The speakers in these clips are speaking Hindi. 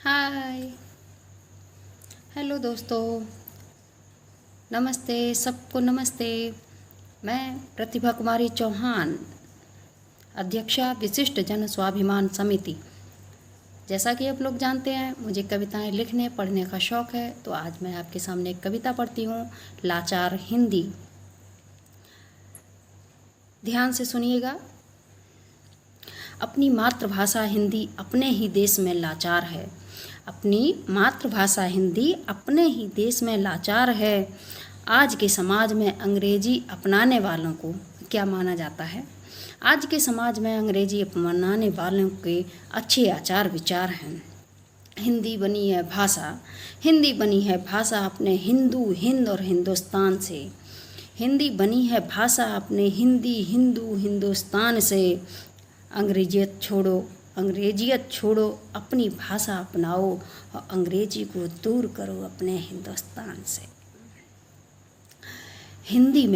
हाय। हेलो दोस्तों, नमस्ते, सबको नमस्ते। मैं प्रतिभा कुमारी चौहान, अध्यक्षा विशिष्ट जन स्वाभिमान समिति। जैसा कि आप लोग जानते हैं, मुझे कविताएं लिखने पढ़ने का शौक़ है, तो आज मैं आपके सामने एक कविता पढ़ती हूँ, लाचार हिंदी। ध्यान से सुनिएगा। अपनी मातृभाषा हिंदी अपने ही देश में लाचार है। अपनी मातृभाषा हिंदी अपने ही देश में लाचार है। आज के समाज में अंग्रेजी अपनाने वालों को क्या माना जाता है? आज के समाज में अंग्रेजी अपनाने वालों के अच्छे आचार विचार हैं। हिंदी बनी है भाषा, हिंदी बनी है भाषा अपने हिंदू, हिंद और हिंदुस्तान से। हिंदी बनी है भाषा अपने हिंदी, हिंदू, हिंदुस्तान से। अंग्रेजियत छोड़ो, अपनी भाषा अपनाओ और अंग्रेजी को दूर करो अपने हिंदुस्तान से। हिंदी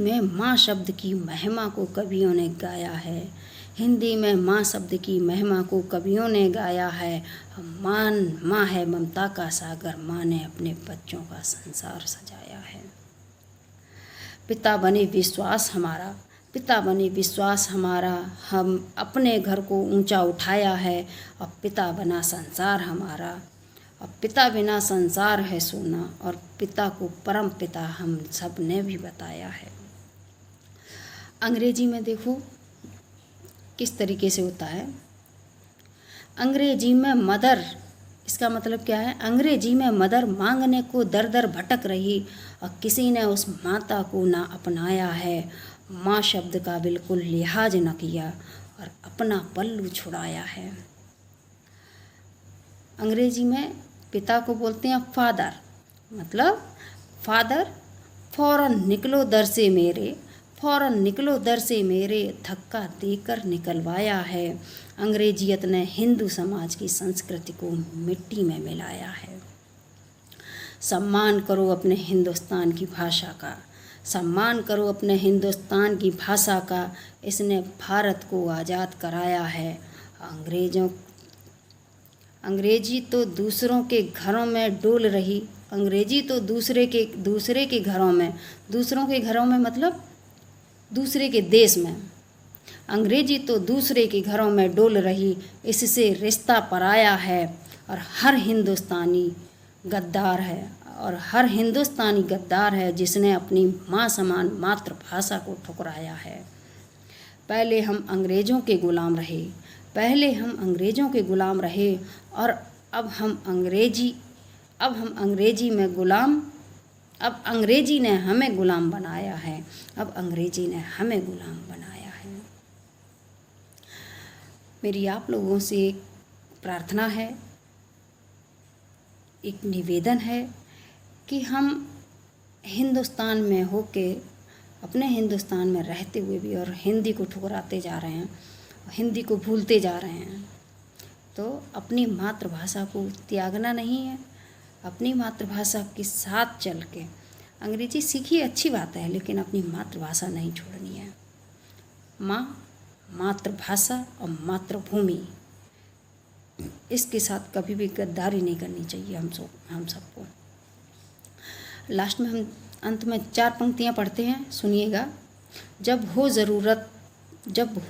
में माँ शब्द की महिमा को कवियों ने गाया है। हिंदी में माँ शब्द की महिमा को कवियों ने गाया है। माँ है ममता का सागर, माँ ने अपने बच्चों का संसार सजाया है। पिता बने विश्वास हमारा, हम अपने घर को ऊंचा उठाया है। अब पिता बना संसार हमारा, अब पिता बिना संसार है सोना, और पिता को परम पिता हम सब ने भी बताया है। अंग्रेजी में देखो किस तरीके से होता है। अंग्रेजी में मदर, इसका मतलब क्या है? अंग्रेजी में मदर मांगने को दर दर भटक रही और किसी ने उस माता को ना अपनाया है। माँ शब्द का बिल्कुल लिहाज न किया और अपना पल्लू छुड़ाया है। अंग्रेजी में पिता को बोलते हैं फादर, मतलब फादर, फौरन निकलो दर से मेरे, धक्का देकर निकलवाया है। अंग्रेजियत ने हिंदू समाज की संस्कृति को मिट्टी में मिलाया है। सम्मान करो अपने हिंदुस्तान की भाषा का, सम्मान करो अपने हिंदुस्तान की भाषा का। इसने भारत को आज़ाद कराया है। अंग्रेजी तो दूसरों के घरों में डोल रही, अंग्रेजी तो दूसरे के घरों में मतलब दूसरे के देश में। अंग्रेजी तो दूसरे के घरों में डोल रही, इससे रिश्ता पराया है। और हर हिंदुस्तानी गद्दार है जिसने अपनी माँ समान मातृभाषा को ठुकराया है। पहले हम अंग्रेज़ों के गुलाम रहे और अब अंग्रेजी ने हमें गुलाम बनाया है। मेरी आप लोगों से एक प्रार्थना है, एक निवेदन है कि हम हिंदुस्तान में होके, अपने हिंदुस्तान में रहते हुए भी और हिंदी को ठुकराते जा रहे हैं, हिंदी को भूलते जा रहे हैं, तो अपनी मातृभाषा को त्यागना नहीं है। अपनी मातृभाषा के साथ चल के, अंग्रेजी सीखी अच्छी बात है, लेकिन अपनी मातृभाषा नहीं छोड़नी है। मातृभाषा और मातृभूमि, इसके साथ कभी भी गद्दारी नहीं करनी चाहिए हम सबको। लास्ट में हम अंत में 4 पंक्तियाँ पढ़ते हैं, सुनिएगा। जब हो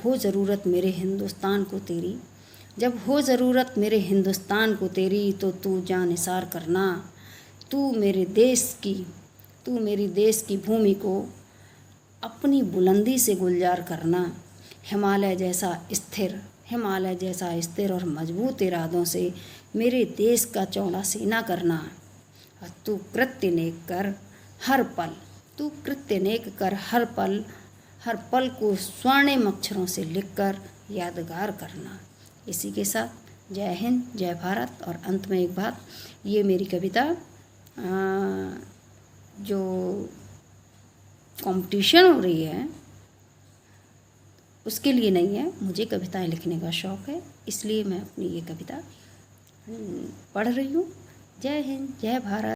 ज़रूरत मेरे हिंदुस्तान को तेरी, तो तू जानिसार करना। तू मेरे देश की भूमि को अपनी बुलंदी से गुलजार करना। हिमालय जैसा स्थिर और मजबूत इरादों से मेरे देश का चौड़ा सीना करना। और तू कृत्य नेक कर हर पल को स्वर्णिम अक्षरों से लिखकर यादगार करना। इसी के साथ जय हिंद, जय भारत। और अंत में एक बात, ये मेरी कविता जो कंपटीशन हो रही है उसके लिए नहीं है, मुझे कविताएं लिखने का शौक़ है, इसलिए मैं अपनी ये कविता पढ़ रही हूँ। जय हिंद, जय भारत।